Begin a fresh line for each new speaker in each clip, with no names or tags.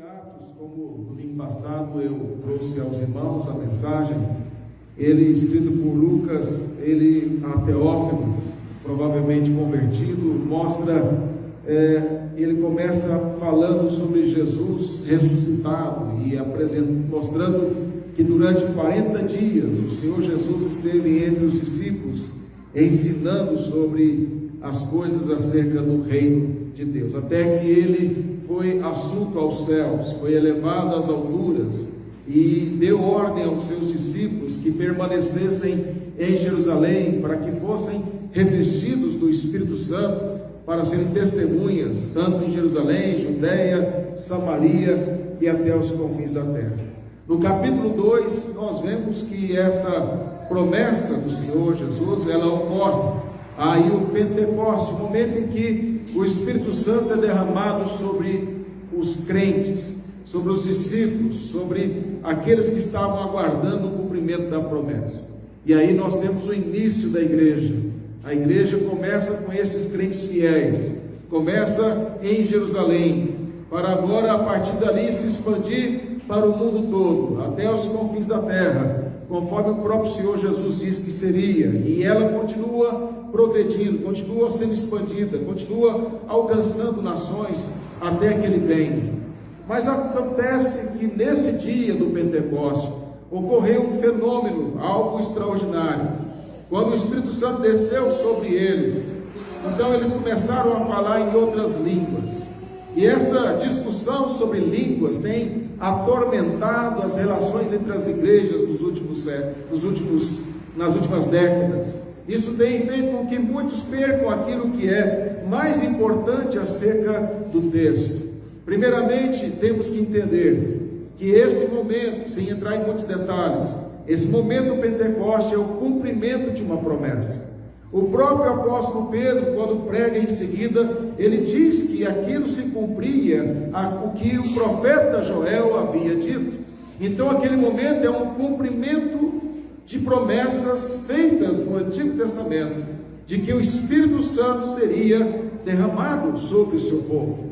Atos, como no domingo passado eu trouxe aos irmãos a mensagem, ele escrito por Lucas, ele a Teófilo, provavelmente convertido, mostra, ele começa falando sobre Jesus ressuscitado e mostrando que durante 40 dias o Senhor Jesus esteve entre os discípulos, ensinando sobre as coisas acerca do reino de Deus, até que ele foi assunto aos céus, foi elevado às alturas e deu ordem aos seus discípulos que permanecessem em Jerusalém, para que fossem revestidos do Espírito Santo, para serem testemunhas, tanto em Jerusalém, Judeia, Samaria e até os confins da terra. No capítulo 2, nós vemos que essa promessa do Senhor Jesus, ela ocorre aí o Pentecostes, o momento em que o Espírito Santo é derramado sobre os crentes, sobre os discípulos, sobre aqueles que estavam aguardando o cumprimento da promessa. E aí nós temos o início da igreja. A igreja começa com esses crentes fiéis, começa em Jerusalém, para agora a partir dali se expandir para o mundo todo, até os confins da terra, conforme o próprio Senhor Jesus disse que seria, e ela continua progredindo, continua sendo expandida, continua alcançando nações até que ele venha. Mas acontece que nesse dia do Pentecostes ocorreu um fenômeno, algo extraordinário. Quando o Espírito Santo desceu sobre eles, então eles começaram a falar em outras línguas. E essa discussão sobre línguas tem atormentado as relações entre as igrejas nas últimas décadas. Isso tem feito com que muitos percam aquilo que é mais importante acerca do texto. Primeiramente, temos que entender que esse momento, sem entrar em muitos detalhes, esse momento do Pentecoste é o cumprimento de uma promessa. O próprio apóstolo Pedro, quando prega em seguida, ele diz que aquilo se cumpria o que o profeta Joel havia dito. Então aquele momento é um cumprimento de promessas feitas no Antigo Testamento, de que o Espírito Santo seria derramado sobre o seu povo.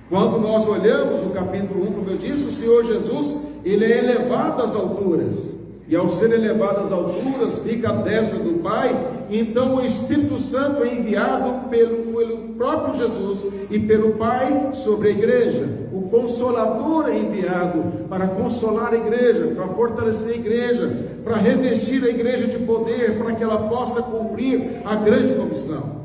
Quando nós olhamos o capítulo 1, como eu disse, o Senhor Jesus, ele é elevado às alturas. E ao ser elevado às alturas, fica à destra do Pai. Então o Espírito Santo é enviado pelo próprio Jesus e pelo Pai sobre a igreja. O Consolador é enviado para consolar a igreja, para fortalecer a igreja, para revestir a igreja de poder, para que ela possa cumprir a grande comissão.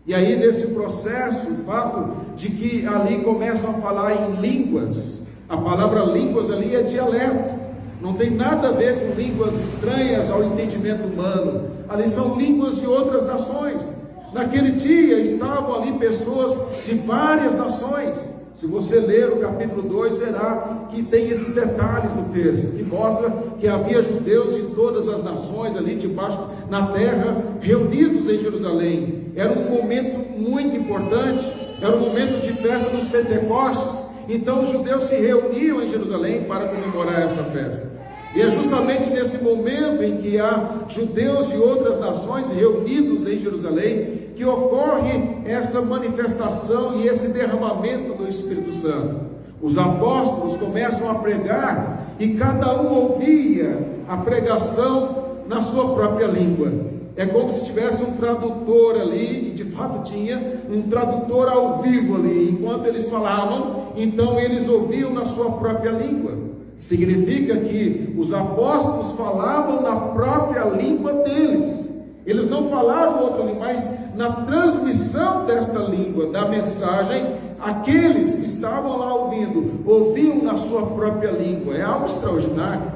E aí nesse processo, o fato de que ali começam a falar em línguas, a palavra línguas ali é dialeto. Não tem nada a ver com línguas estranhas ao entendimento humano. Ali são línguas de outras nações. Naquele dia estavam ali pessoas de várias nações. Se você ler o capítulo 2, verá que tem esses detalhes no texto, que mostra que havia judeus de todas as nações ali debaixo na terra, reunidos em Jerusalém. Era um momento muito importante, era um momento de festa dos Pentecostes. Então os judeus se reuniam em Jerusalém para comemorar esta festa. E é justamente nesse momento em que há judeus de outras nações reunidos em Jerusalém que ocorre essa manifestação e esse derramamento do Espírito Santo. Os apóstolos começam a pregar e cada um ouvia a pregação na sua própria língua. É como se tivesse um tradutor ali, e de fato tinha um tradutor ao vivo ali. Enquanto eles falavam, então eles ouviam na sua própria língua. Significa que os apóstolos falavam na própria língua deles. Eles não falaram outra língua, mas na transmissão desta língua, da mensagem, aqueles que estavam lá ouvindo, ouviam na sua própria língua. É algo extraordinário.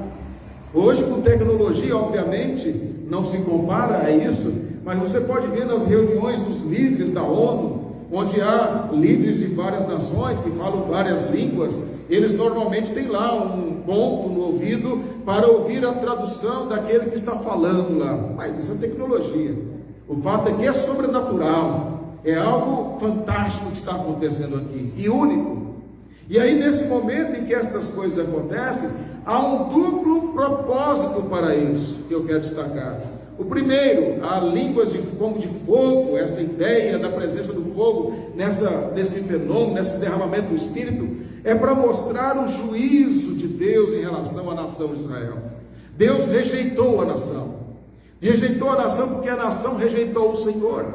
Hoje, com tecnologia, obviamente, não se compara a isso, mas você pode ver nas reuniões dos líderes da ONU, onde há líderes de várias nações que falam várias línguas, eles normalmente têm lá um ponto no ouvido para ouvir a tradução daquele que está falando lá. Mas isso é tecnologia. O fato é que é sobrenatural, é algo fantástico que está acontecendo aqui, e único. E aí nesse momento em que estas coisas acontecem, há um duplo propósito para isso, que eu quero destacar. O primeiro, a línguas como de fogo, esta ideia da presença do fogo nesse fenômeno, nesse derramamento do Espírito, é para mostrar o juízo de Deus em relação à nação de Israel. Deus rejeitou a nação. Rejeitou a nação porque a nação rejeitou o Senhor.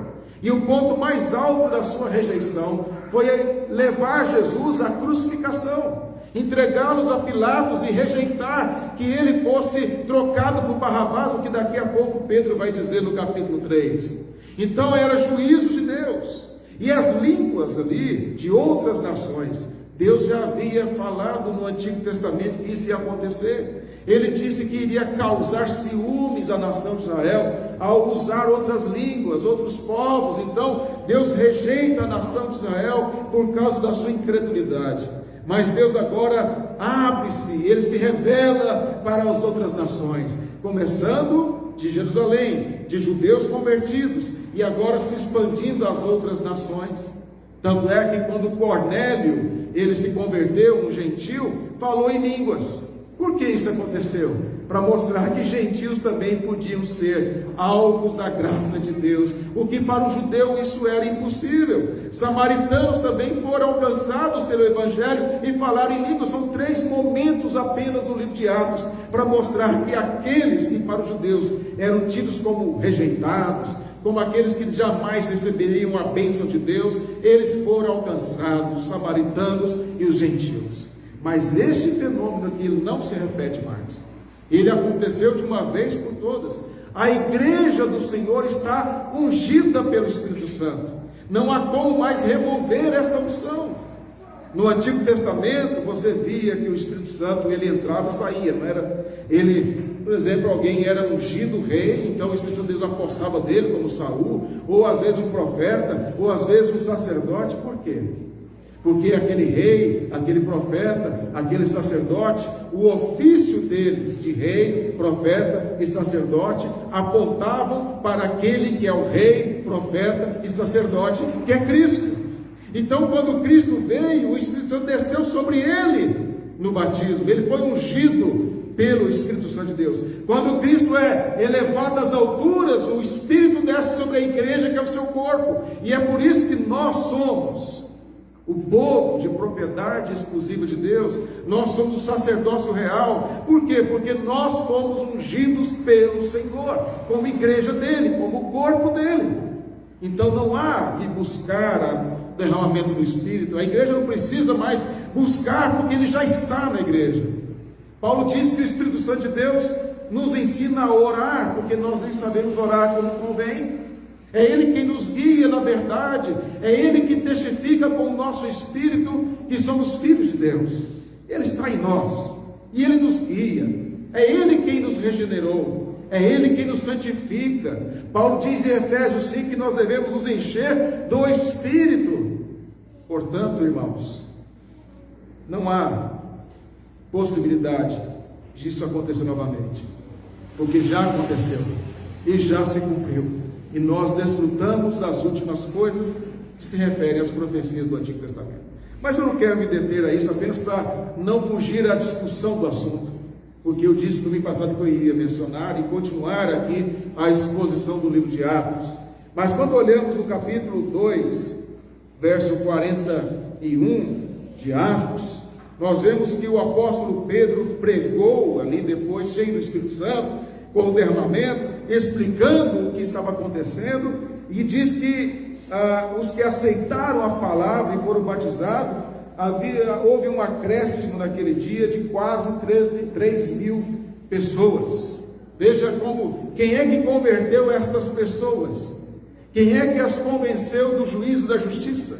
E o ponto mais alto da sua rejeição foi levar Jesus à crucificação, entregá-los a Pilatos e rejeitar que ele fosse trocado por Barrabás, o que daqui a pouco Pedro vai dizer no capítulo 3. Então era juízo de Deus. E as línguas ali de outras nações, Deus já havia falado no Antigo Testamento que isso ia acontecer. Ele disse que iria causar ciúmes à nação de Israel ao usar outras línguas, outros povos. Então Deus rejeita a nação de Israel por causa da sua incredulidade. Mas Deus agora abre-se, Ele se revela para as outras nações, começando de Jerusalém, de judeus convertidos, e agora se expandindo às outras nações. Tanto é que quando Cornélio, ele se converteu, um gentil, falou em línguas. Por que isso aconteceu? Para mostrar que gentios também podiam ser alvos da graça de Deus, o que para o judeu isso era impossível. Samaritanos também foram alcançados pelo Evangelho e falaram em línguas. São 3 momentos apenas no livro de Atos, para mostrar que aqueles que para os judeus eram tidos como rejeitados, como aqueles que jamais receberiam a bênção de Deus, eles foram alcançados, os samaritanos e os gentios. Mas este fenômeno aqui não se repete mais. Ele aconteceu de uma vez por todas. A igreja do Senhor está ungida pelo Espírito Santo. Não há como mais remover esta unção. No Antigo Testamento, você via que o Espírito Santo, ele entrava e saía, não era? Ele, por exemplo, alguém era ungido rei, então o Espírito Santo de Deus apossava dele, como Saul, ou às vezes um profeta, ou às vezes um sacerdote. Por quê? Porque aquele rei, aquele profeta, aquele sacerdote, o ofício deles de rei, profeta e sacerdote apontavam para aquele que é o rei, profeta e sacerdote, que é Cristo. Então, quando Cristo veio, o Espírito Santo desceu sobre ele no batismo. Ele foi ungido pelo Espírito Santo de Deus. Quando Cristo é elevado às alturas, o Espírito desce sobre a igreja, que é o seu corpo. E é por isso que nós somos o povo de propriedade exclusiva de Deus. Nós somos o sacerdócio real. Por quê? Porque nós fomos ungidos pelo Senhor, como igreja dele, como corpo dele. Então não há que buscar o derramamento do Espírito. A igreja não precisa mais buscar, porque ele já está na igreja. Paulo diz que o Espírito Santo de Deus nos ensina a orar, porque nós nem sabemos orar como convém. É Ele quem nos guia na verdade, é Ele que testifica com o nosso espírito que somos filhos de Deus. Ele está em nós, e Ele nos guia, é Ele quem nos regenerou, é Ele quem nos santifica. Paulo diz em Efésios 5 que nós devemos nos encher do Espírito. Portanto, irmãos, não há possibilidade disso acontecer novamente, porque já aconteceu, e já se cumpriu. E nós desfrutamos das últimas coisas que se referem às profecias do Antigo Testamento. Mas eu não quero me deter a isso apenas para não fugir à discussão do assunto, porque eu disse no domingo passado que eu iria mencionar e continuar aqui a exposição do livro de Atos. Mas quando olhamos no capítulo 2, verso 41 de Atos, nós vemos que o apóstolo Pedro pregou ali depois, cheio do Espírito Santo, com o derramamento, explicando o que estava acontecendo, e diz que os que aceitaram a palavra e foram batizados, houve um acréscimo naquele dia de quase 3 mil pessoas. Veja como, quem é que converteu estas pessoas? Quem é que as convenceu do juízo da justiça?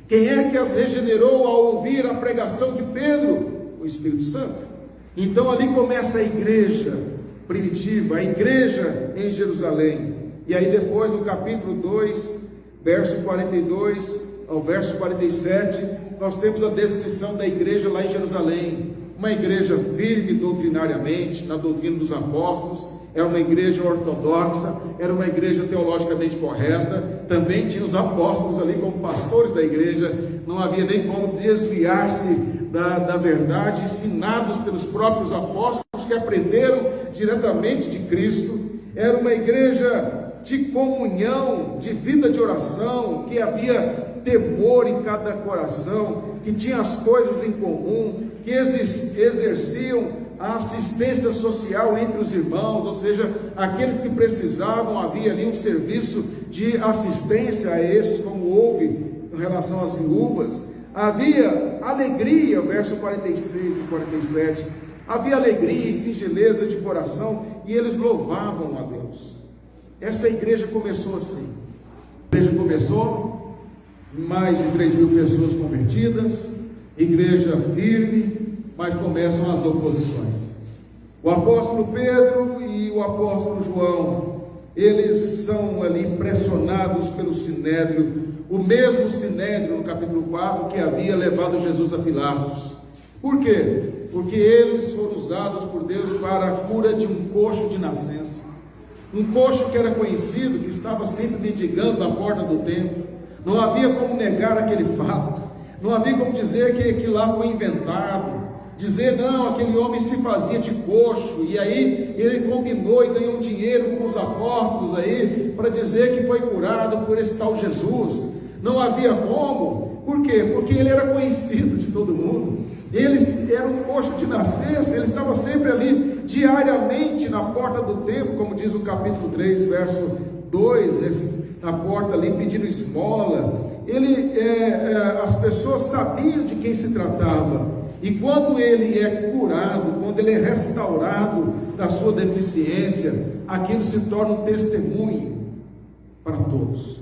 Quem é que as regenerou ao ouvir a pregação de Pedro? O Espírito Santo. Então ali começa a igreja primitiva, a igreja em Jerusalém. E aí depois no capítulo 2, verso 42 ao verso 47, nós temos a descrição da igreja lá em Jerusalém. Uma igreja firme doutrinariamente, na doutrina dos apóstolos, era uma igreja ortodoxa, era uma igreja teologicamente correta, também tinha os apóstolos ali como pastores da igreja, não havia nem como desviar-se da verdade, ensinados pelos próprios apóstolos que aprenderam diretamente de Cristo. era uma igreja de comunhão, de vida de oração, que havia temor em cada coração, que tinha as coisas em comum, que exerciam a assistência social entre os irmãos, ou seja, aqueles que precisavam, havia ali um serviço de assistência a esses, como houve em relação às viúvas. Havia alegria, verso 46 e 47, havia alegria e singeleza de coração, e eles louvavam a Deus. Essa igreja começou assim. A igreja começou, mais de 3.000 pessoas convertidas, igreja firme, mas começam as oposições. O apóstolo Pedro e o apóstolo João, eles são ali pressionados pelo Sinédrio, o mesmo Sinédrio no capítulo 4 que havia levado Jesus a Pilatos. Por quê? Porque eles foram usados por Deus para a cura de um coxo de nascença. Um coxo que era conhecido, que estava sempre mendigando na porta do templo. Não havia como negar aquele fato. Não havia como dizer que lá foi inventado. Dizer, não, aquele homem se fazia de coxo, e aí ele combinou e ganhou dinheiro com os apóstolos aí, para dizer que foi curado por esse tal Jesus. Não havia como. Por quê? Porque ele era conhecido de todo mundo. Ele era um coxo de nascença, ele estava sempre ali, diariamente na porta do templo, como diz o capítulo 3, verso 2, na porta ali, pedindo esmola. As pessoas sabiam de quem se tratava. E quando ele é curado, quando ele é restaurado da sua deficiência, aquilo se torna um testemunho para todos.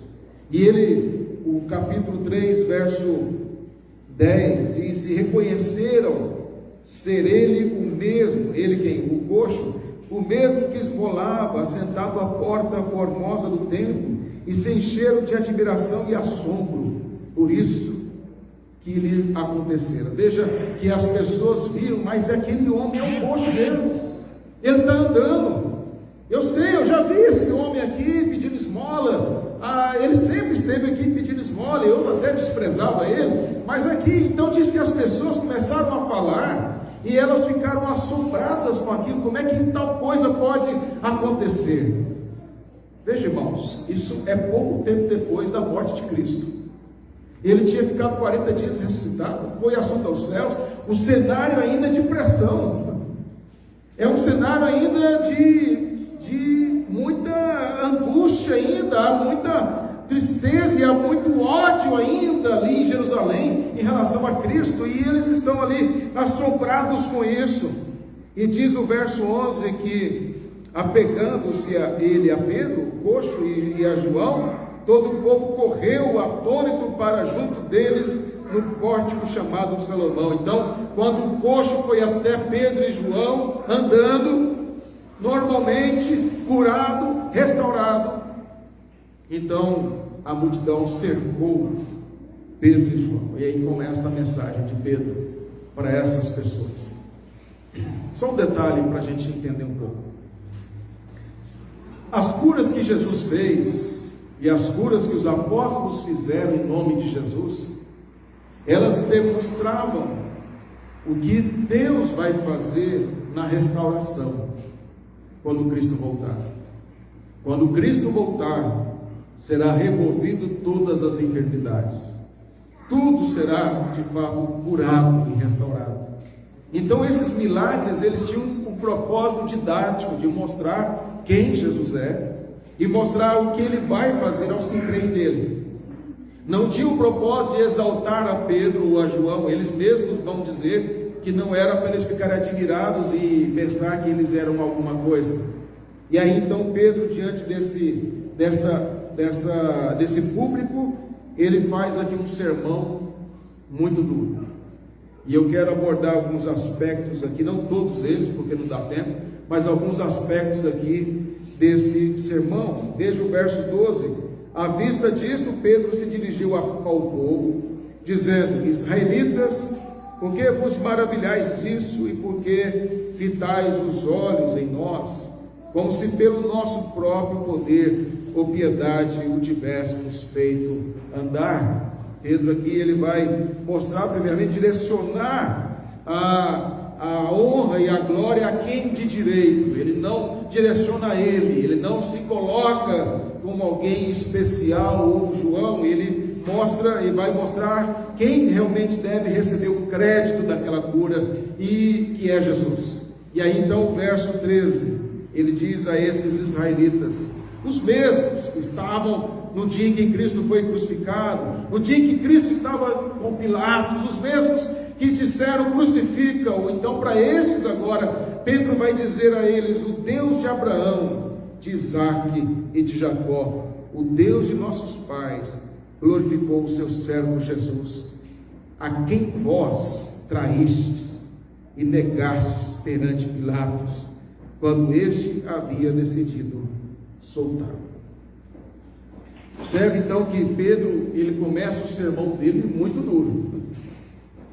E o capítulo 3, verso 10, diz: e reconheceram ser ele o mesmo, ele quem? O coxo, o mesmo que esmolava, assentado à porta formosa do templo, e se encheram de admiração e assombro por isso que lhe acontecera. Veja que as pessoas viram, mas aquele homem é um coxo mesmo, ele está andando. Eu sei, eu já vi esse homem aqui pedindo esmola. Ele sempre esteve aqui pedindo esmola, eu até desprezava ele, mas aqui, então diz que as pessoas começaram a falar, e elas ficaram assombradas com aquilo. Como é que tal coisa pode acontecer? Veja, irmãos, isso é pouco tempo depois da morte de Cristo. Ele tinha ficado 40 dias ressuscitado, foi assunto aos céus. O cenário ainda de pressão, é um cenário ainda de muita angústia ainda, há muita tristeza e há muito ódio ainda ali em Jerusalém em relação a Cristo, e eles estão ali assombrados com isso. E diz o verso 11 que, apegando-se a ele, a Pedro, o coxo, e a João, todo o povo correu atônito para junto deles no pórtico chamado Salomão. Então, quando o coxo foi até Pedro e João, andando normalmente, curado, restaurado, então a multidão cercou Pedro e João. E aí começa a mensagem de Pedro para essas pessoas. Só um detalhe para a gente entender um pouco. As curas que Jesus fez e as curas que os apóstolos fizeram em nome de Jesus, elas demonstravam o que Deus vai fazer na restauração quando Cristo voltar. Quando Cristo voltar, será removido todas as enfermidades, tudo será de fato curado e restaurado. Então esses milagres, eles tinham um propósito didático de mostrar quem Jesus é e mostrar o que ele vai fazer aos que creem nele. Não tinha o propósito de exaltar a Pedro ou a João. Eles mesmos vão dizer que não era para eles ficarem admirados e pensar que eles eram alguma coisa. E aí então Pedro, diante desse público, ele faz aqui um sermão muito duro. E eu quero abordar alguns aspectos aqui, não todos eles, porque não dá tempo, mas alguns aspectos aqui desse sermão. Veja o verso 12. À vista disto, Pedro se dirigiu ao povo, dizendo: israelitas, por que vos maravilhais disso, e por que fitais os olhos em nós, como se pelo nosso próprio poder ou piedade o tivéssemos feito andar? Pedro aqui, ele vai mostrar, primeiramente, direcionar a honra e a glória a quem de direito. Ele não direciona a ele não se coloca como alguém especial ou João. Ele mostra e vai mostrar quem realmente deve receber o crédito daquela cura, e que é Jesus. E aí então o verso 13, ele diz a esses israelitas, os mesmos que estavam no dia em que Cristo foi crucificado, no dia em que Cristo estava com Pilatos, os mesmos que disseram crucifica-o. Então para esses agora, Pedro vai dizer a eles, o Deus de Abraão, de Isaque e de Jacó, o Deus de nossos pais, glorificou o seu servo Jesus, a quem vós traístes e negastes perante Pilatos, quando este havia decidido soltá-lo. Observe então que Pedro, ele começa o sermão dele muito duro,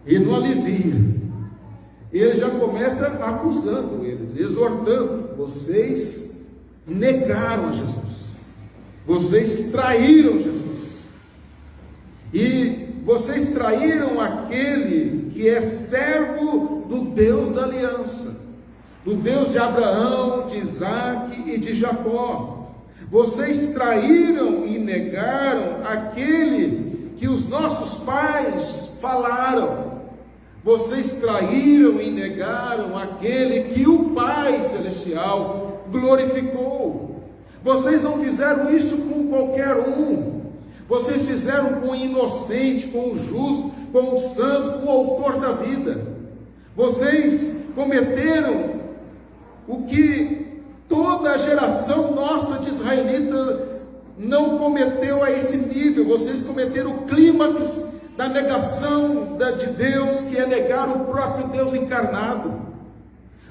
ele não alivia, ele já começa acusando eles, exortando, vocês negaram a Jesus, vocês traíram Jesus, e vocês traíram aquele que é servo do Deus da aliança, do Deus de Abraão, de Isaque e de Jacó. Vocês traíram e negaram aquele que os nossos pais falaram. Vocês traíram e negaram aquele que o Pai Celestial glorificou. Vocês não fizeram isso com qualquer um. Vocês fizeram com o inocente, com o justo, com o santo, com o autor da vida. Vocês cometeram o que toda a geração nossa de israelita não cometeu a esse nível. Vocês cometeram o clímax da negação de Deus, que é negar o próprio Deus encarnado.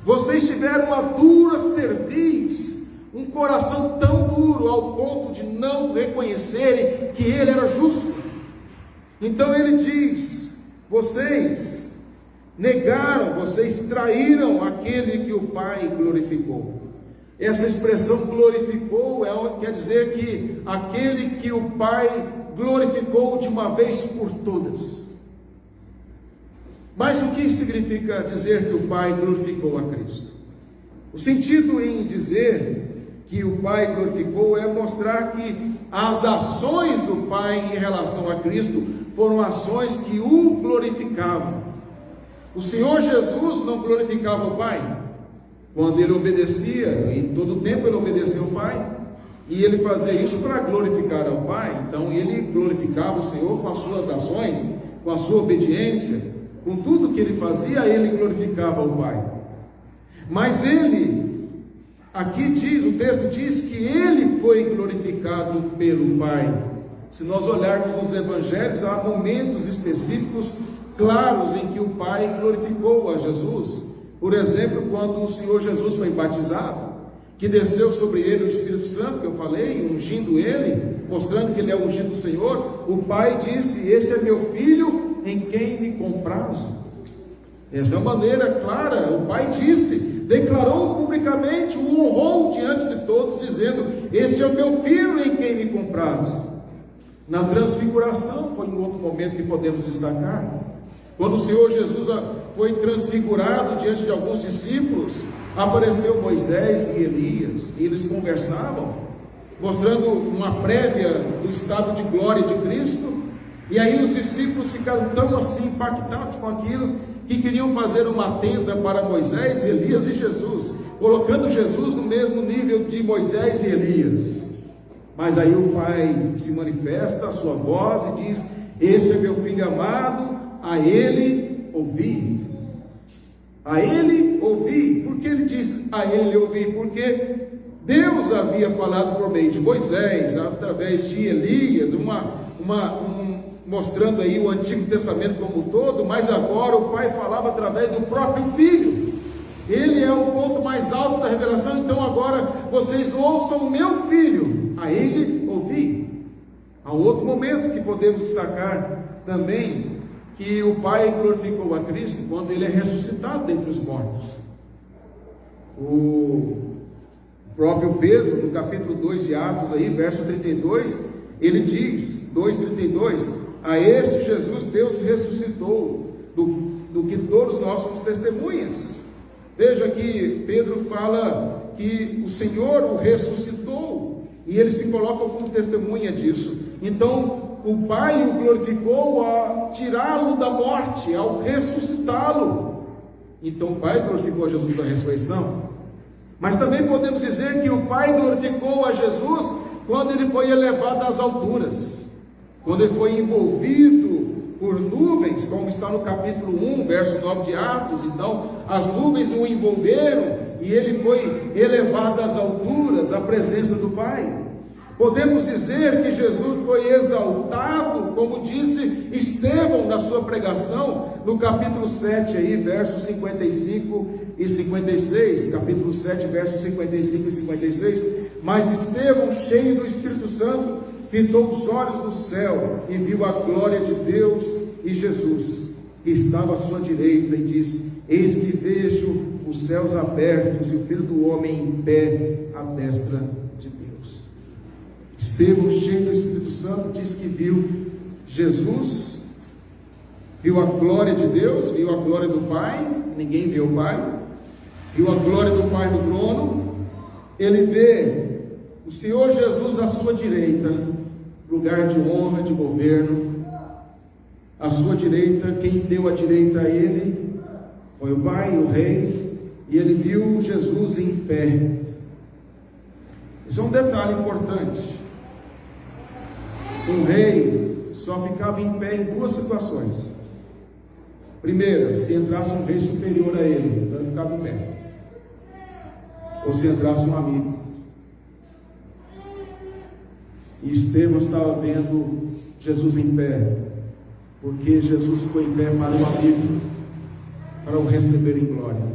Vocês tiveram uma dura cerviz, um coração tão duro ao ponto de não reconhecerem que Ele era justo. Então Ele diz, vocês negaram, vocês traíram aquele que o Pai glorificou. Essa expressão glorificou quer dizer que aquele que o Pai glorificou de uma vez por todas. Mas o que significa dizer que o Pai glorificou a Cristo? O sentido em dizer que o Pai glorificou é mostrar que as ações do Pai em relação a Cristo foram ações que o glorificavam. O Senhor Jesus não glorificava o Pai quando Ele obedecia, em todo o tempo Ele obedeceu ao Pai, e Ele fazia isso para glorificar ao Pai. Então Ele glorificava o Senhor com as suas ações, com a sua obediência, com tudo que Ele fazia, Ele glorificava o Pai. Mas Ele, aqui diz, o texto diz que Ele foi glorificado pelo Pai. Se nós olharmos nos evangelhos, há momentos específicos claros em que o Pai glorificou a Jesus. Por exemplo, quando o Senhor Jesus foi batizado, que desceu sobre ele o Espírito Santo, que eu falei, ungindo ele, mostrando que ele é o ungido do Senhor, o Pai disse, esse é meu filho em quem me comprazo. Essa é a maneira clara, o Pai disse, declarou publicamente, o honrou diante de todos, dizendo, esse é o meu filho em quem me comprazo. Na transfiguração, foi um outro momento que podemos destacar, quando o Senhor Jesus foi transfigurado diante de alguns discípulos, apareceu Moisés e Elias, e eles conversavam, mostrando uma prévia do estado de glória de Cristo, e aí os discípulos ficaram tão assim impactados com aquilo, que queriam fazer uma tenda para Moisés, Elias e Jesus, colocando Jesus no mesmo nível de Moisés e Elias. Mas aí o Pai se manifesta, a sua voz, e diz, este é meu filho amado, a ele ouvi. A ele ouvi. Por que ele diz a ele ouvi? Porque Deus havia falado por meio de Moisés, através de Elias, mostrando aí o Antigo Testamento como um todo, mas agora o Pai falava através do próprio Filho. Ele é o ponto mais alto da revelação. Então agora vocês ouçam o meu Filho, a ele ouvi. Há um outro momento que podemos destacar também, que o Pai glorificou a Cristo quando Ele é ressuscitado dentre os mortos. O próprio Pedro, no capítulo 2 de Atos, aí, verso 32, ele diz, 2,32, a este Jesus Deus ressuscitou, do que todos nós somos testemunhas. Veja que Pedro fala que o Senhor o ressuscitou, e ele se coloca como testemunha disso. Então, o Pai o glorificou ao tirá-lo da morte, ao ressuscitá-lo. Então, o Pai glorificou a Jesus da ressurreição. Mas também podemos dizer que o Pai glorificou a Jesus quando ele foi elevado às alturas, quando ele foi envolvido por nuvens, como está no capítulo 1, verso 9 de Atos. Então, as nuvens o envolveram e ele foi elevado às alturas, à presença do Pai. Podemos dizer que Jesus foi exaltado, como disse Estevão na sua pregação, no capítulo 7, aí, versos 55 e 56, capítulo 7, versos 55 e 56, mas Estevão, cheio do Espírito Santo, fitou os olhos no céu e viu a glória de Deus e Jesus, que estava à sua direita, e disse: eis que vejo os céus abertos e o Filho do Homem em pé à destra de Deus. Estevão, cheio do Espírito Santo, diz que viu Jesus, viu a glória de Deus, viu a glória do Pai, ninguém viu o Pai, viu a glória do Pai no trono. Ele vê o Senhor Jesus à sua direita, lugar de honra, de governo. À sua direita, quem deu a direita a ele foi o Pai, o Rei, e ele viu Jesus em pé. Isso é um detalhe importante. Um rei só ficava em pé em duas situações. Primeira, se entrasse um rei superior a ele, então ele ficava em pé. Ou se entrasse um amigo. E Estevão estava vendo Jesus em pé, porque Jesus ficou em pé para o amigo, para o receber em glória.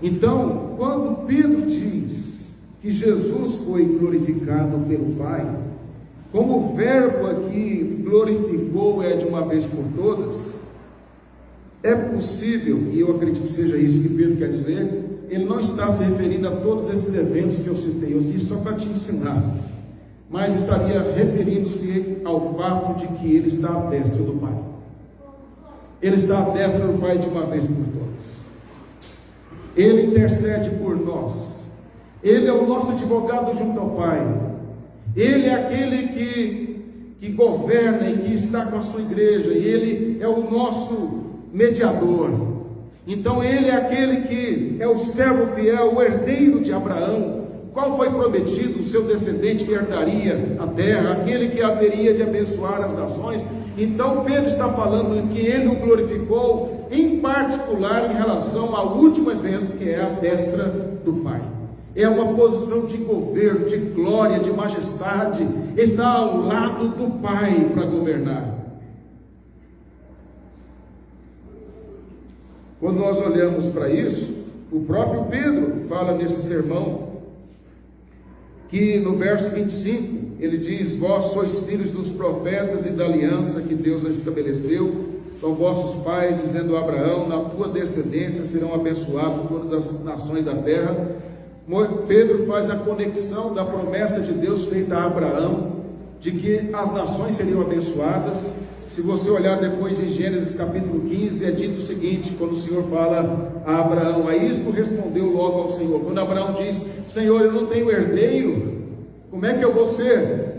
Então, quando Pedro diz que Jesus foi glorificado pelo Pai, como o verbo aqui glorificou é de uma vez por todas, é possível, e eu acredito que seja isso que Pedro quer dizer, ele não está se referindo a todos esses eventos que eu citei, eu disse só para te ensinar, mas estaria referindo-se ao fato de que ele está à destra do Pai. Ele está à destra do Pai de uma vez por todas. Ele intercede por nós. Ele é o nosso advogado junto ao Pai. Ele é aquele que governa e que está com a sua igreja. E ele é o nosso mediador. Então ele é aquele que é o servo fiel, o herdeiro de Abraão. Qual foi prometido? O seu descendente que herdaria a terra, aquele que haveria de abençoar as nações. Então Pedro está falando que ele o glorificou, em particular em relação ao último evento, que é a destra do Pai. É uma posição de governo, de glória, de majestade, está ao lado do Pai para governar. Quando nós olhamos para isso, o próprio Pedro fala nesse sermão, que no verso 25, ele diz: vós sois filhos dos profetas e da aliança que Deus estabeleceu, são vossos pais, dizendo a Abraão, na tua descendência serão abençoadas todas as nações da terra. Pedro faz a conexão da promessa de Deus feita a Abraão, de que as nações seriam abençoadas. Se você olhar depois em Gênesis capítulo 15, é dito o seguinte, quando o Senhor fala a Abraão: a isto respondeu logo ao Senhor. Quando Abraão diz: Senhor, eu não tenho herdeiro, como é que eu vou ser?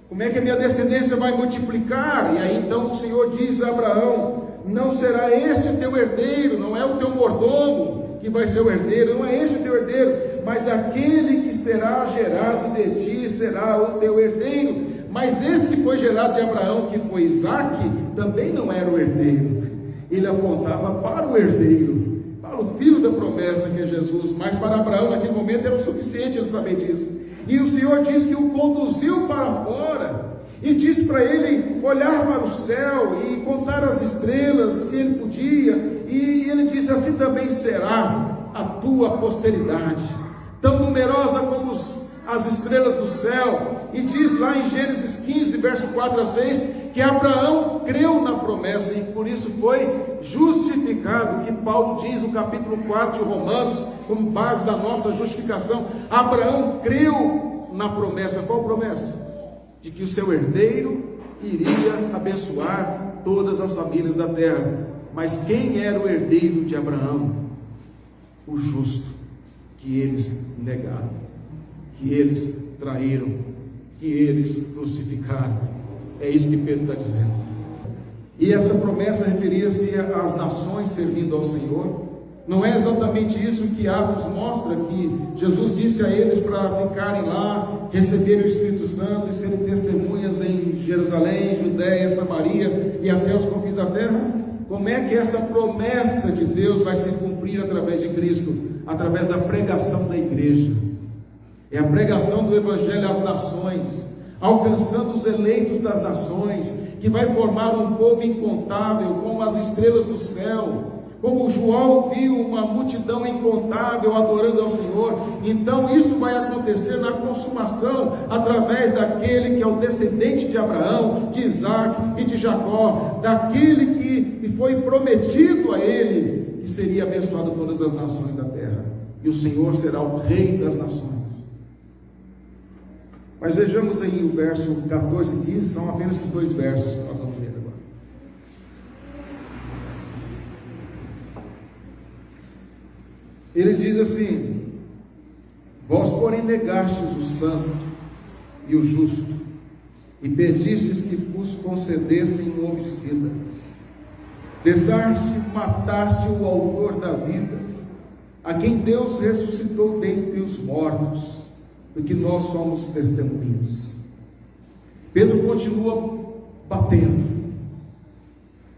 Como é que a minha descendência vai multiplicar? E aí então o Senhor diz a Abraão: não será este o teu herdeiro, não é o teu mordomo que vai ser o herdeiro, não é este o teu herdeiro, mas aquele que será gerado de ti será o teu herdeiro. Mas esse que foi gerado de Abraão, que foi Isaque, também não era o herdeiro. Ele apontava para o herdeiro, para o filho da promessa, que é Jesus. Mas para Abraão naquele momento era o suficiente ele saber disso. E o Senhor diz que o conduziu para fora e disse para ele olhar para o céu e contar as estrelas, se ele podia. E ele disse: assim também será a tua posteridade, tão numerosa como as estrelas do céu. E diz lá em Gênesis 15, verso 4 a 6, que Abraão creu na promessa e por isso foi justificado, que Paulo diz no capítulo 4 de Romanos, como base da nossa justificação. Abraão creu na promessa. Qual promessa? De que o seu herdeiro iria abençoar todas as famílias da terra. Mas quem era o herdeiro de Abraão? O justo, que eles negaram, que eles traíram, que eles crucificaram. É isso que Pedro está dizendo. E essa promessa referia-se às nações servindo ao Senhor. Não é exatamente isso que Atos mostra, que Jesus disse a eles para ficarem lá, receberem o Espírito Santo e serem testemunhas em Jerusalém, Judéia, Samaria e até os confins da terra? Como é que essa promessa de Deus vai se cumprir através de Cristo? Através da pregação da igreja. É a pregação do Evangelho às nações, alcançando os eleitos das nações, que vai formar um povo incontável, como as estrelas do céu. Como João viu uma multidão incontável adorando ao Senhor, então isso vai acontecer na consumação, através daquele que é o descendente de Abraão, de Isaac e de Jacó, daquele que foi prometido a ele, que seria abençoado todas as nações da terra, e o Senhor será o rei das nações. Mas vejamos aí o verso 14 e 15, são apenas esses dois versos que nós vamos ler agora. Ele diz assim: vós porém negastes o santo e o justo, e pedistes que vos concedessem um homicida, desaste, mataste o autor da vida, a quem Deus ressuscitou dentre os mortos, porque nós somos testemunhas. Pedro continua batendo.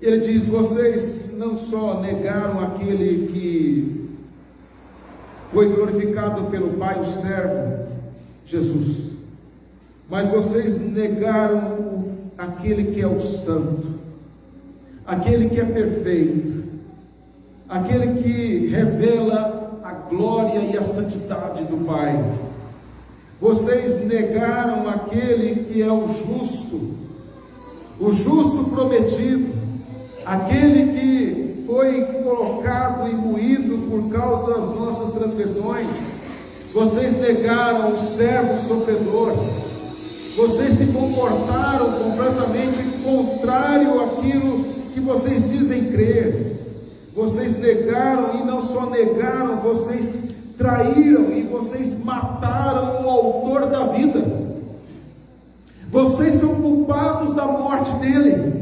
Ele diz: vocês não só negaram aquele que foi glorificado pelo Pai, o servo Jesus, mas vocês negaram aquele que é o santo, aquele que é perfeito, aquele que revela a glória e a santidade do Pai. Vocês negaram aquele que é o justo prometido, aquele que foi colocado e moído por causa das nossas transgressões. Vocês negaram o servo sofredor. Vocês se comportaram completamente contrário àquilo que vocês dizem crer. Vocês negaram, e não só negaram, vocês traíram e vocês mataram o autor da vida. Vocês são culpados da morte dele.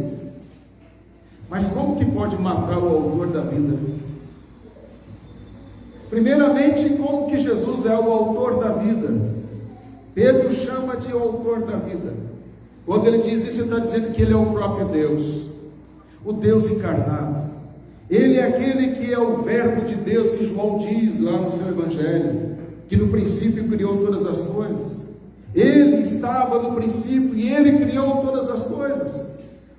Mas como que pode matar o autor da vida? Primeiramente, como que Jesus é o autor da vida? Pedro chama de autor da vida. Quando ele diz isso, ele está dizendo que ele é o próprio Deus, o Deus encarnado. Ele é aquele que é o verbo de Deus, que João diz lá no seu Evangelho, que no princípio criou todas as coisas. Ele estava no princípio e ele criou todas as coisas.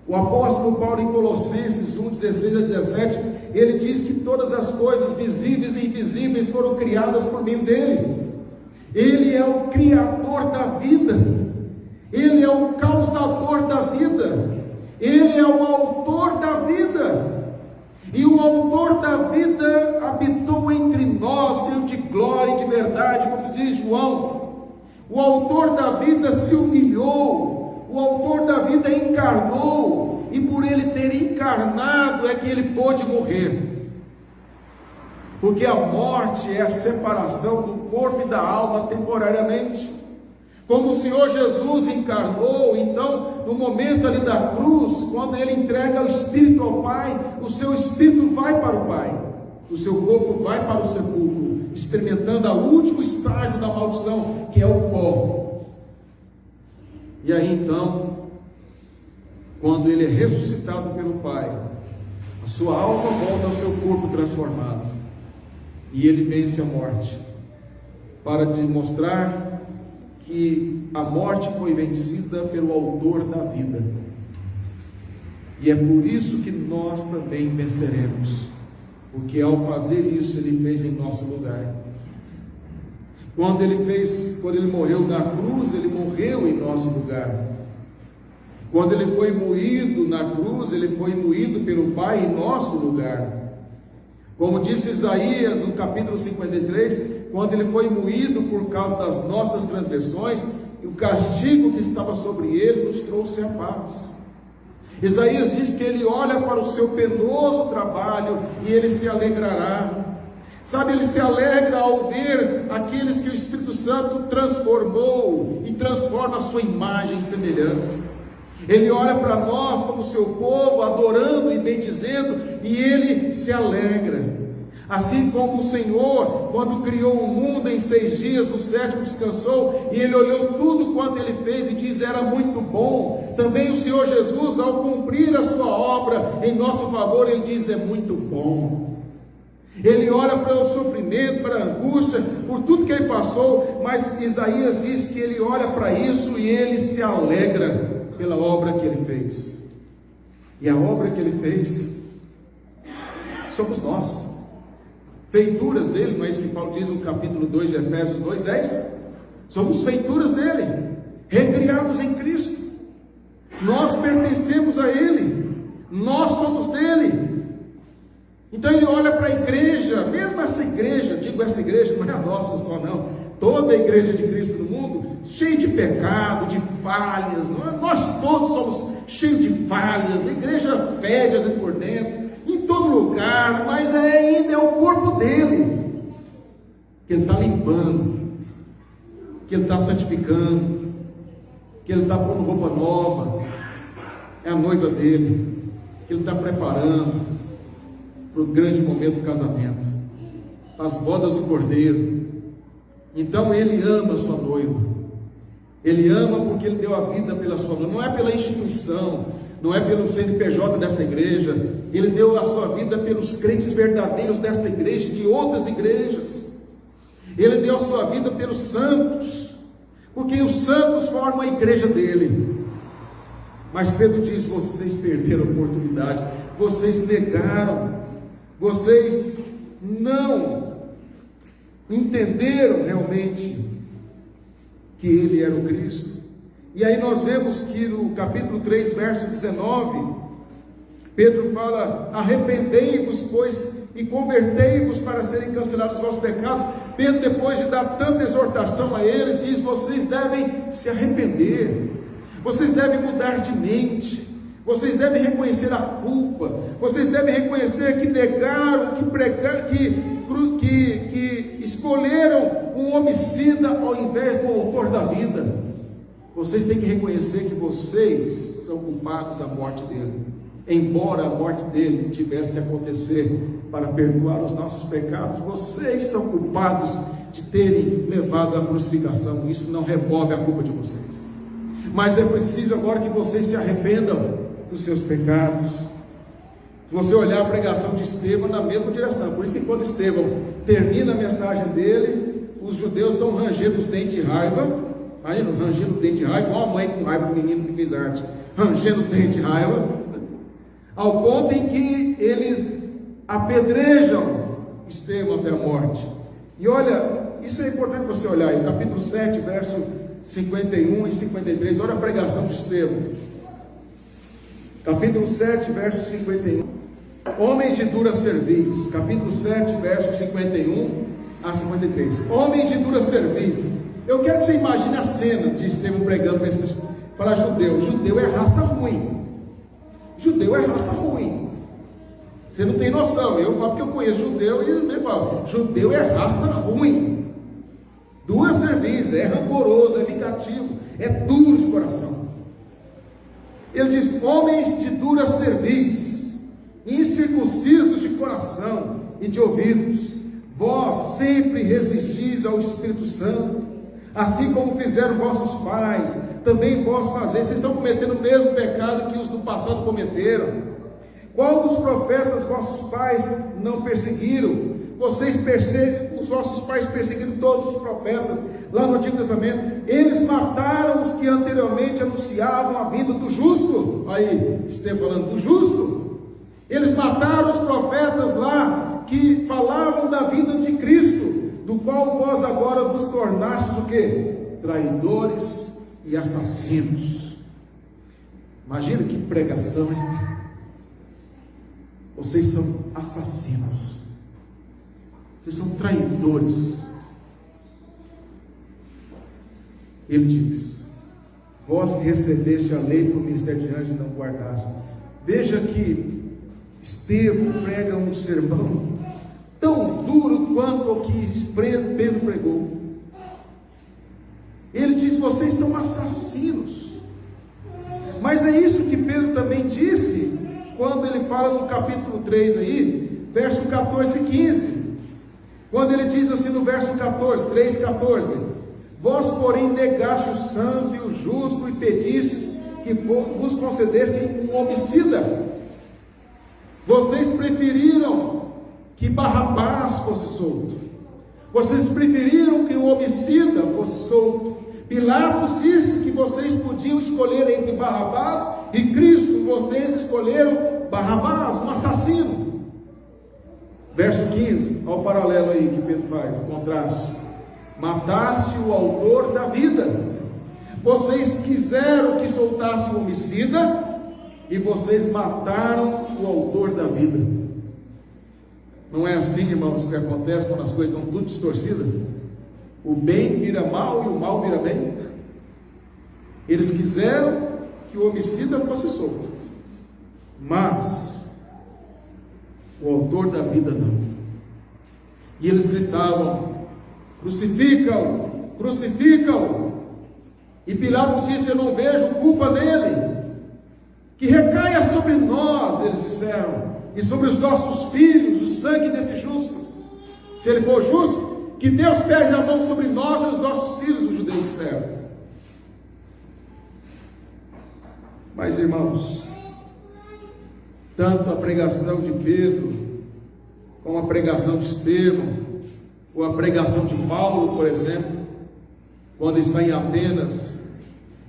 O apóstolo Paulo, em Colossenses 1, 16 a 17, ele diz que todas as coisas visíveis e invisíveis foram criadas por meio dele. Ele é o criador da vida, ele é o causador da vida, ele é o autor da vida. E o autor da vida habitou entre nós, cheio de glória e de verdade, como diz João. O autor da vida se humilhou, o autor da vida encarnou, e por ele ter encarnado é que ele pôde morrer. Porque a morte é a separação do corpo e da alma temporariamente. Como o Senhor Jesus encarnou, então, no momento ali da cruz, quando ele entrega o Espírito ao Pai, o seu Espírito vai para o Pai, o seu corpo vai para o sepulcro, experimentando o último estágio da maldição, que é o pó. E aí então, quando ele é ressuscitado pelo Pai, a sua alma volta ao seu corpo transformado, e ele vence a morte, para demonstrar que a morte foi vencida pelo autor da vida. E é por isso que nós também venceremos, porque ao fazer isso ele fez em nosso lugar. Quando ele morreu na cruz, ele morreu em nosso lugar. Quando ele foi moído na cruz, ele foi moído pelo Pai em nosso lugar. Como disse Isaías no capítulo 53, quando ele foi moído por causa das nossas transgressões, e o castigo que estava sobre ele nos trouxe a paz. Isaías diz que ele olha para o seu penoso trabalho e ele se alegrará. Sabe, ele se alegra ao ver aqueles que o Espírito Santo transformou e transforma a sua imagem e semelhança. Ele olha para nós como seu povo, adorando e bendizendo, e ele se alegra. Assim como o Senhor, quando criou o mundo em 6 dias, no 7º descansou, e ele olhou tudo quanto ele fez e diz: era muito bom. Também o Senhor Jesus, ao cumprir a sua obra em nosso favor, ele diz: é muito bom. Ele olha para o sofrimento, para a angústia, por tudo que ele passou, mas Isaías diz que ele olha para isso e ele se alegra pela obra que ele fez. E a obra que ele fez somos nós, feituras dele. Não é isso que Paulo diz no capítulo 2 de Efésios 2:10? Somos feituras dele, recriados em Cristo. Nós pertencemos a ele, nós somos dele. Então ele olha para a igreja, mesmo essa igreja, digo essa igreja, não é a nossa só não, toda a igreja de Cristo no mundo, cheia de pecado, de falhas, não é? Nós todos somos cheios de falhas, a igreja fede às vezes por dentro, em todo lugar, mas ainda é o corpo dele, que ele está limpando, que ele está santificando, que ele está pondo roupa nova, é a noiva dele, que ele está preparando para o grande momento do casamento, as bodas do Cordeiro. Então ele ama a sua noiva, ele ama porque ele deu a vida pela sua noiva, não é pela instituição, não é pelo CNPJ desta igreja, ele deu a sua vida pelos crentes verdadeiros desta igreja e de outras igrejas, ele deu a sua vida pelos santos, porque os santos formam a igreja dele. Mas Pedro diz: vocês perderam a oportunidade, vocês negaram, vocês não entenderam realmente que ele era o Cristo. E aí nós vemos que no capítulo 3, verso 19, Pedro fala: arrependei-vos, pois, e convertei-vos para serem cancelados os vossos pecados. Pedro, depois de dar tanta exortação a eles, diz: vocês devem se arrepender, vocês devem mudar de mente, vocês devem reconhecer a culpa, vocês devem reconhecer que negaram, que pregaram, que escolheram um homicida ao invés do autor da vida. Vocês têm que reconhecer que vocês são culpados da morte dele, embora a morte dele tivesse que acontecer para perdoar os nossos pecados. Vocês são culpados de terem levado à crucificação. Isso não remove a culpa de vocês, mas é preciso agora que vocês se arrependam dos seus pecados. Se você olhar a pregação de Estevão, na mesma direção. Por isso que quando Estevão termina a mensagem dele, os judeus estão rangendo os dentes de raiva, aí rangendo os dentes de raiva, igual a mãe com raiva do menino que fez arte, rangendo os dentes de raiva, ao ponto em que eles apedrejam Estevão até a morte. E olha, isso é importante você olhar aí, capítulo 7, verso 51 e 53, olha a pregação de Estevão. Capítulo 7, verso 51. Homens de dura cerviz. Capítulo 7, verso 51 a 53. Homens de dura cerviz. Eu quero que você imagine a cena de Estevão pregando para judeus. Judeu é raça ruim. Judeu é raça ruim. Você não tem noção. Eu falo que eu conheço judeu e eu falo: judeu é raça ruim. Dura cerviz, é rancoroso, é vingativo, é duro de coração. Ele diz: homens de dura cerviz, incircuncisos de coração e de ouvidos, vós sempre resistis ao Espírito Santo, assim como fizeram vossos pais, também vós fazeis. Vocês estão cometendo o mesmo pecado que os do passado cometeram. Qual dos profetas vossos pais não perseguiram? Vocês perseguem, os vossos pais perseguiram todos os profetas, lá no Antigo Testamento. Eles mataram os que anteriormente anunciavam a vinda do justo. Aí, Estevão falando do justo. Eles mataram os profetas lá, que falavam da vinda de Cristo, do qual vós agora vos tornastes o quê? Traidores e assassinos. Imagina que pregação, hein? Vocês são assassinos. Vocês são traidores. Ele diz: vós que recebeste a lei por ministério de anjo e não guardaste. Veja que Estevão prega um sermão tão duro quanto o que Pedro pregou. Ele diz: vocês são assassinos. Mas é isso que Pedro também disse quando ele fala no capítulo 3 aí, verso 14 e 15. Quando ele diz assim no verso 14, 3:14: vós, porém, negaste o santo e o justo e pedistes que vos concedessem um homicida. Vocês preferiram que Barrabás fosse solto. Vocês preferiram que o homicida fosse solto. Pilatos disse que vocês podiam escolher entre Barrabás e Cristo. Vocês escolheram Barrabás, um assassino. Verso 15, olha o paralelo aí que Pedro faz, o contraste. Mataste o autor da vida. Vocês quiseram que soltasse o homicida, e vocês mataram o autor da vida. Não é assim, irmãos, o que acontece quando as coisas estão tudo distorcidas? O bem vira mal e o mal vira bem. Eles quiseram que o homicida fosse solto, mas o autor da vida não. E eles gritavam: crucifica-o, crucifica-o. E Pilatos disse: eu não vejo culpa nele. Que recaia sobre nós, eles disseram, e sobre os nossos filhos, o sangue desse justo. Se ele for justo, que Deus pese a mão sobre nós e os nossos filhos, os judeus disseram. Mas, irmãos, tanto a pregação de Pedro, como a pregação de Estevão, ou a pregação de Paulo, por exemplo, quando está em Atenas,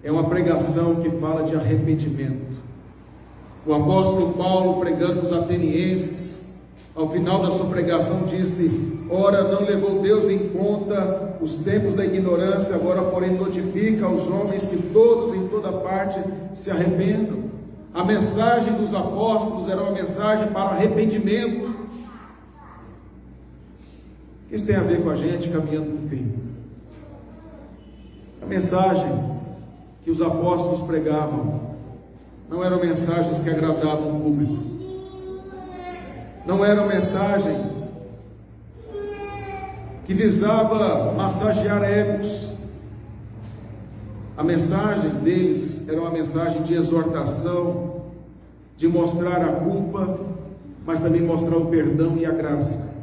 é uma pregação que fala de arrependimento. O apóstolo Paulo, pregando os atenienses, ao final da sua pregação disse: ora, não levou Deus em conta os tempos da ignorância, agora porém notifica aos homens que todos em toda parte se arrependam. A mensagem dos apóstolos era uma mensagem para arrependimento. Isso tem a ver com a gente caminhando no fim. A mensagem que os apóstolos pregavam não eram mensagens que agradavam o público, não eram mensagem que visava massagear egos. A mensagem deles era uma mensagem de exortação, de mostrar a culpa, mas também mostrar o perdão e a graça.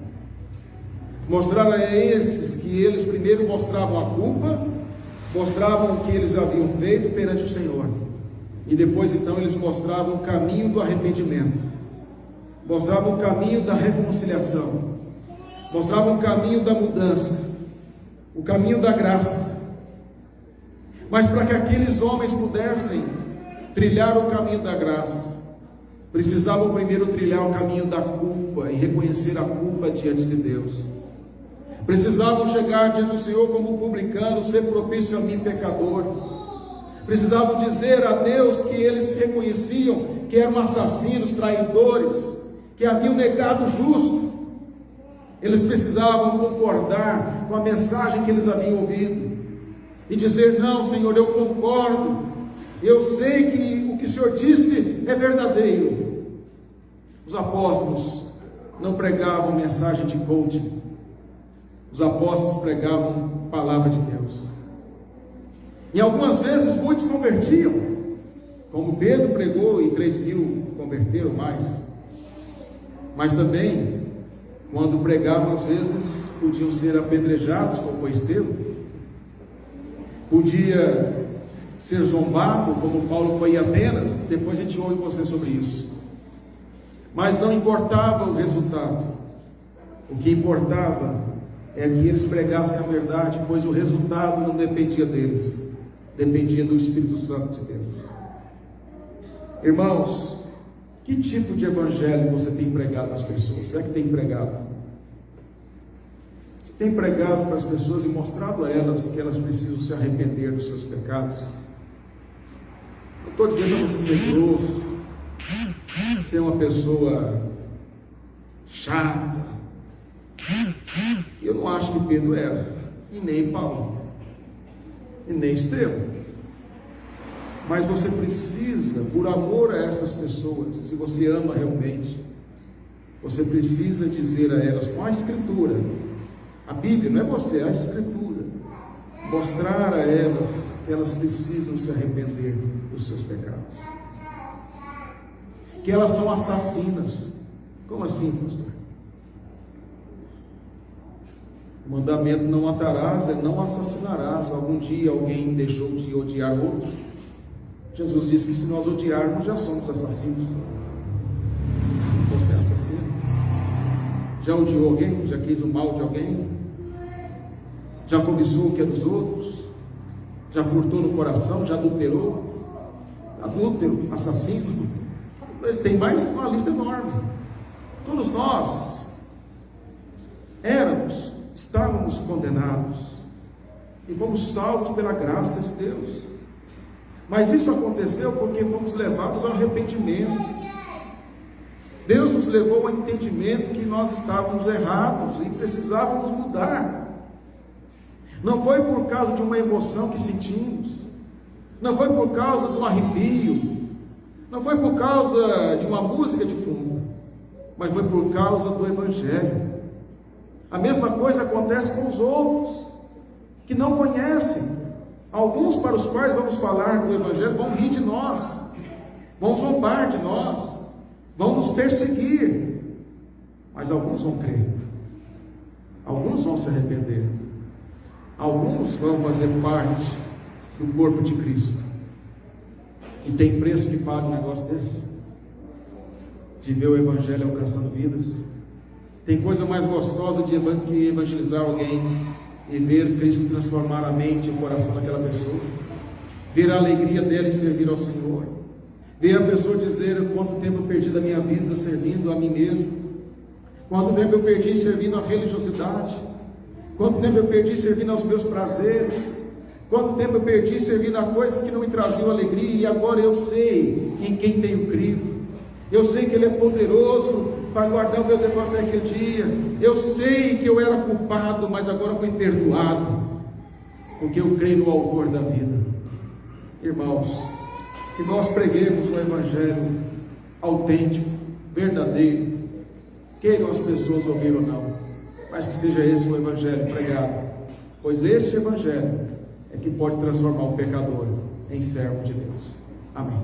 Mostrar a esses que eles primeiro mostravam a culpa, mostravam o que eles haviam feito perante o Senhor, e depois então eles mostravam o caminho do arrependimento, mostravam o caminho da reconciliação, mostravam o caminho da mudança, o caminho da graça. Mas para que aqueles homens pudessem trilhar o caminho da graça, precisavam primeiro trilhar o caminho da culpa e reconhecer a culpa diante de Deus. Precisavam chegar diante do Senhor como publicano, ser propício a mim, pecador. Precisavam dizer a Deus que eles reconheciam que eram assassinos, traidores, que haviam negado o justo. Eles precisavam concordar com a mensagem que eles haviam ouvido e dizer: não, Senhor, eu concordo, eu sei que o que o Senhor disse é verdadeiro. Os apóstolos não pregavam mensagem de coaching, os apóstolos pregavam a palavra de Deus. E algumas vezes muitos convertiam, como Pedro pregou e 3.000 converteram mais. Mas também, quando pregavam, às vezes podiam ser apedrejados, como foi Estevão. Podia ser zombado, como Paulo foi em Atenas. Depois a gente ouve você sobre isso. Mas não importava o resultado. O que importava é que eles pregassem a verdade, pois o resultado não dependia deles, dependia do Espírito Santo de Deus. Irmãos, que tipo de evangelho você tem pregado às pessoas? Será que tem pregado? Você tem pregado para as pessoas e mostrado a elas que elas precisam se arrepender dos seus pecados? Não estou dizendo para você ser grosso, ser uma pessoa chata. Eu não acho que Pedro era, e nem Paulo, e nem Estevão. Mas você precisa, por amor a essas pessoas, se você ama realmente, você precisa dizer a elas com a Escritura, a Bíblia, não é você, é a Escritura, mostrar a elas que elas precisam se arrepender dos seus pecados, que elas são assassinas. Como assim, pastor? O mandamento não matarás é não assassinarás. Algum dia alguém deixou de odiar outros? Jesus disse que se nós odiarmos, já somos assassinos. Você é assassino? Já odiou alguém? Já quis o mal de alguém? Já cobiçou o que é dos outros? Já furtou no coração? Já adulterou? Adúltero, assassino? Ele tem mais uma lista enorme. Todos nós estávamos condenados e fomos salvos pela graça de Deus. Mas isso aconteceu porque fomos levados ao arrependimento. Deus nos levou ao entendimento que nós estávamos errados e precisávamos mudar. Não foi por causa de uma emoção que sentimos, não foi por causa de um arrepio, não foi por causa de uma música de fundo, mas foi por causa do Evangelho. A mesma coisa acontece com os outros que não conhecem. Alguns para os quais vamos falar do Evangelho vão rir de nós, vão zombar de nós, vão nos perseguir, mas alguns vão crer, alguns vão se arrepender, alguns vão fazer parte do corpo de Cristo. E tem preço que paga um negócio desse? De ver o Evangelho alcançando vidas? Tem coisa mais gostosa de evangelizar alguém e ver Cristo transformar a mente e o coração daquela pessoa, ver a alegria dela em servir ao Senhor, ver a pessoa dizer: quanto tempo eu perdi da minha vida servindo a mim mesmo, quanto tempo eu perdi servindo a religiosidade, quanto tempo eu perdi servindo aos meus prazeres, quanto tempo eu perdi servindo a coisas que não me traziam alegria, e agora eu sei em quem tenho crido, eu sei que Ele é poderoso para guardar o meu negócio daquele dia, eu sei que eu era culpado, mas agora fui perdoado, porque eu creio no autor da vida. Irmãos, que nós preguemos o Evangelho autêntico, verdadeiro, queiram as pessoas ouvir ou não, mas que seja esse o Evangelho pregado, pois este Evangelho é que pode transformar o pecador em servo de Deus. Amém.